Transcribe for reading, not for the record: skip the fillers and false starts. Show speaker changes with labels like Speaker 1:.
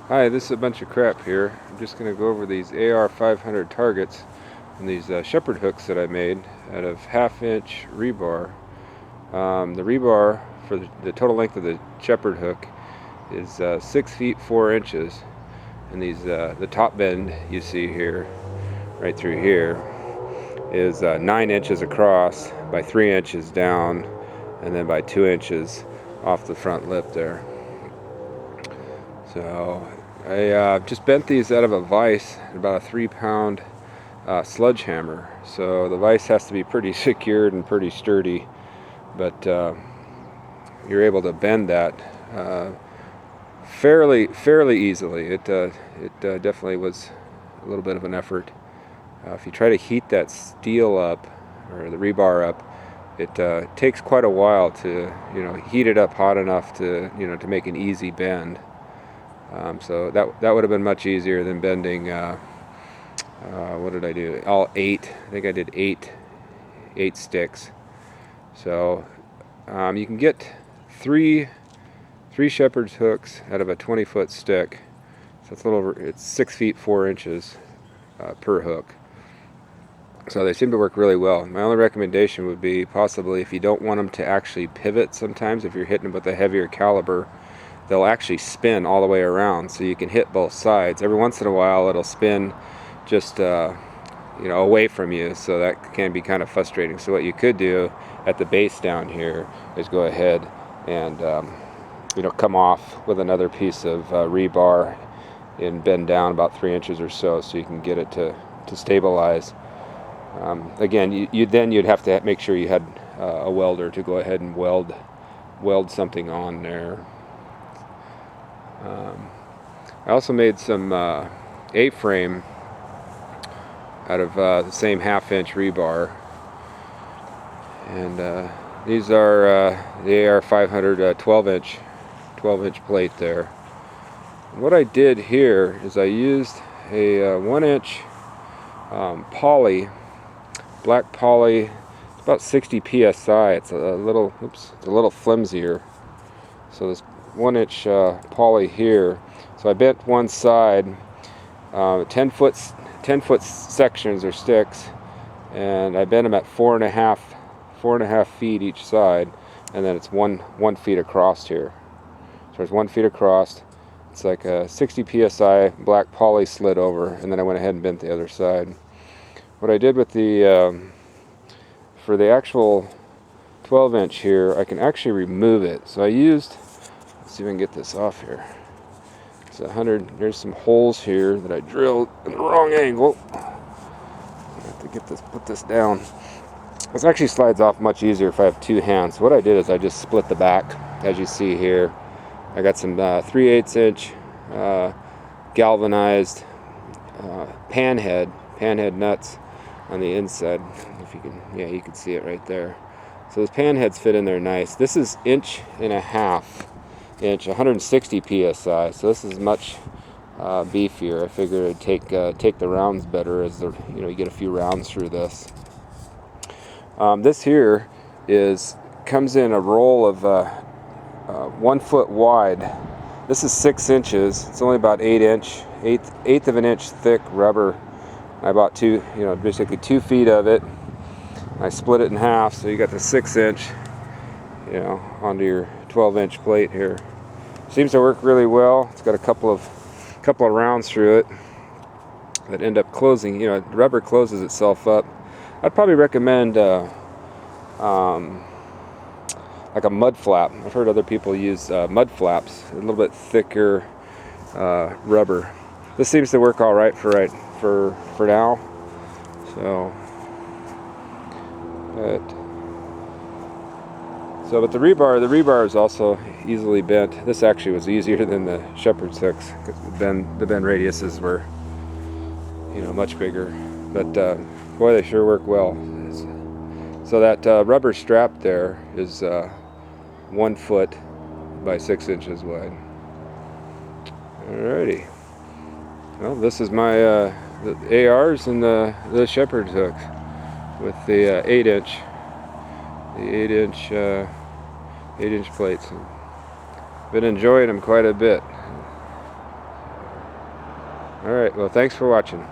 Speaker 1: Hi, this is a bunch of crap here. I'm just going to go over these AR-500 targets and these shepherd hooks that I made out of 1/2-inch rebar. The rebar for the total length of the shepherd hook is 6 feet 4 inches, and these the top bend you see here, right through here, is 9 inches across by 3 inches down, and then by 2 inches off the front lip there. So I just bent these out of a vise, about a 3-pound sledgehammer. So the vise has to be pretty secured and pretty sturdy, but you're able to bend that fairly easily. It definitely was a little bit of an effort. If you try to heat that steel up, or the rebar up, it takes quite a while to heat it up hot enough to to make an easy bend. So that would have been much easier than bending. What did I do? All 8. I think I did eight sticks. So you can get three shepherd's hooks out of a 20-foot stick. So it's a little over. It's 6 feet 4 inches per hook. So they seem to work really well. My only recommendation would be possibly, if you don't want them to actually pivot, sometimes if you're hitting them with a heavier caliber, they'll actually spin all the way around, so you can hit both sides. Every once in a while it'll spin just away from you, so that can be kind of frustrating. So what you could do at the base down here is go ahead and come off with another piece of rebar and bend down about 3 inches or so you can get it to stabilize. Again, you'd have to make sure you had a welder to go ahead and weld something on there. I also made some A-frame out of the same 1/2-inch rebar, and these are the AR-500 12-inch plate there. And what I did here is I used a 1-inch poly, black poly. It's about 60 psi. It's a little flimsier. So this 1-inch poly here. So I bent one side, 10 foot sections or sticks, and I bent them at 4.5 feet each side, and then it's one feet across here. So there's 1 foot across. It's like a 60 psi black poly slid over, and then I went ahead and bent the other side. What I did with the for the actual 12-inch here, I can actually remove it. So I used, let's see if I can get this off here. It's 100. There's some holes here that I drilled in the wrong angle. I have to put this down. This actually slides off much easier if I have two hands. So what I did is I just split the back, as you see here. I got some 3/8 inch galvanized panhead nuts on the inside. If you can, you can see it right there. So those panheads fit in there nice. This is 1.5 inch, 160 psi. So this is much beefier. I figured it'd take the rounds better, as you get a few rounds through this. This here comes in a roll of 1 foot wide. This is 6 inches. It's only about eighth of an inch thick rubber. I bought basically 2 feet of it. I split it in half, so you got the 6 inch, onto your 12-inch plate here. Seems to work really well. It's got a couple of rounds through it that end up closing. The rubber closes itself up. I'd probably recommend like a mud flap. I've heard other people use mud flaps, a little bit thicker rubber. This seems to work all right for now. So, but the rebar is also easily bent. This actually was easier than the shepherd's hooks, because the bend radiuses were much bigger. But boy, they sure work well. So that rubber strap there is 1 foot by 6 inches wide. Alrighty. Well, this is my the ARs and the shepherd's hook with the 8-inch plates. Been enjoying them quite a bit. All right, well, thanks for watching.